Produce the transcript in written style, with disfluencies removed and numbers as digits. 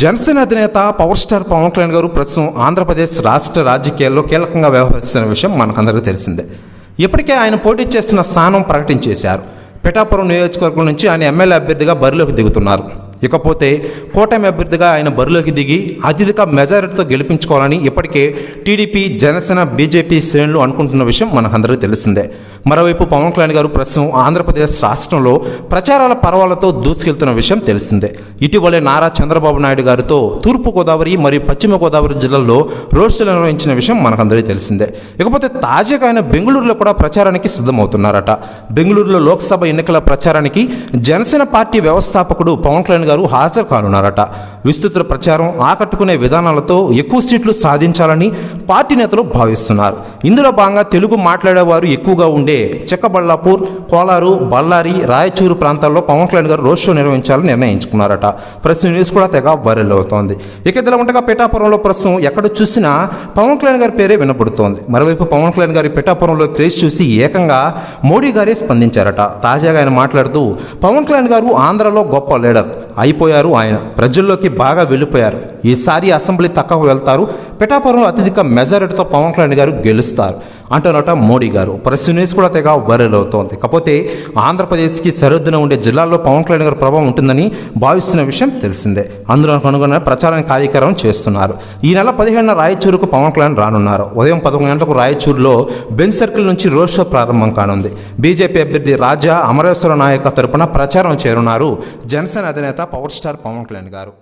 జనసేన అధినేత power star Pawan Kalyan గారు ప్రస్తుతం ఆంధ్రప్రదేశ్ రాష్ట్ర రాజకీయాల్లో కీలకంగా వ్యవహరిస్తున్న విషయం మనకందరికీ తెలిసిందే. ఇప్పటికే ఆయన పోటీ చేస్తున్న స్థానం ప్రకటించేశారు. పిఠాపురం నియోజకవర్గం నుంచి ఆయన ఎమ్మెల్యే అభ్యర్థిగా బరిలోకి దిగుతున్నారు. ఇకపోతే కూటమి అభ్యర్థిగా ఆయన బరిలోకి దిగి అత్యధిక మెజారిటీతో గెలిపించుకోవాలని ఇప్పటికే టీడీపీ, జనసేన, బీజేపీ శ్రేణులు అనుకుంటున్న విషయం మనకందరికీ తెలిసిందే. మరోవైపు పవన్ కళ్యాణ్ గారు ప్రస్తుతం ఆంధ్రప్రదేశ్ రాష్ట్రంలో ప్రచారాల పర్వాలతో దూసుకెళ్తున్న విషయం తెలిసిందే. ఇటీవలే నారా చంద్రబాబు నాయుడు గారితో తూర్పుగోదావరి మరియు పశ్చిమ గోదావరి జిల్లాల్లో రోడ్ షోలు నిర్వహించిన విషయం మనకందరికీ తెలిసిందే. ఇకపోతే తాజాగా ఆయన బెంగళూరులో కూడా ప్రచారానికి సిద్ధమవుతున్నారట. బెంగళూరులో లోక్సభ ఎన్నికల ప్రచారానికి జనసేన పార్టీ వ్యవస్థాపకుడు పవన్ కళ్యాణ్ గారు హాజరు కానున్నారట. విస్తృత ప్రచారం, ఆకట్టుకునే విధానాలతో ఎక్కువ సీట్లు సాధించాలని పార్టీ నేతలు భావిస్తున్నారు. ఇందులో భాగంగా తెలుగు మాట్లాడేవారు ఎక్కువగా ఉండే చిక్కబళ్ళాపూర్, కోలారు, బళ్ళారి, రాయచూరు ప్రాంతాల్లో పవన్ కళ్యాణ్ గారు రోడ్ షో నిర్వహించాలని నిర్ణయించుకున్నారట. ప్రస్తుతం న్యూస్ కూడా తెగ వైరల్ అవుతోంది. ఇక ఇదిలా ఉండగా పిఠాపురంలో ప్రస్తుతం ఎక్కడ చూసినా పవన్ కళ్యాణ్ గారి పేరే వినపడుతోంది. మరోవైపు పవన్ కళ్యాణ్ గారి పిఠాపురంలో క్రేజ్ చూసి ఏకంగా మోడీ గారే స్పందించారట. తాజాగా ఆయన మాట్లాడుతూ పవన్ కళ్యాణ్ గారు ఆంధ్రలో గొప్ప లీడర్ అయిపోయారు, ఆయన ప్రజల్లోకి బాగా వెళ్ళిపోయారు, ఈసారి అసెంబ్లీ తక్కువ వెళ్తారు, పిఠాపురంలో అత్యధిక మెజారిటీతో పవన్ కళ్యాణ్ గారు గెలుస్తారు అంటున్నట మోడీ గారు. ప్రెస్ న్యూస్ కూడా తెగ వైరల్ అవుతోంది. కాకపోతే ఆంధ్రప్రదేశ్కి సరిహద్దున ఉండే జిల్లాల్లో పవన్ కళ్యాణ్ గారి ప్రభావం ఉంటుందని భావిస్తున్న విషయం తెలిసిందే. అందులో అనుగుణంగా ప్రచారానికి కార్యక్రమం చేస్తున్నారు. ఈ నెల 15న రాయచూరుకు పవన్ కళ్యాణ్ రానున్నారు. ఉదయం 11 గంటలకు రాయచూరులో బెంచ్ సర్కిల్ నుంచి రోడ్ షో ప్రారంభం కానుంది. బీజేపీ అభ్యర్థి రాజా అమరేశ్వర నాయక్ తరపున ప్రచారం చేరున్నారు జనసేన అధినేత పవర్ స్టార్ పవన్ కళ్యాణ్ గారు.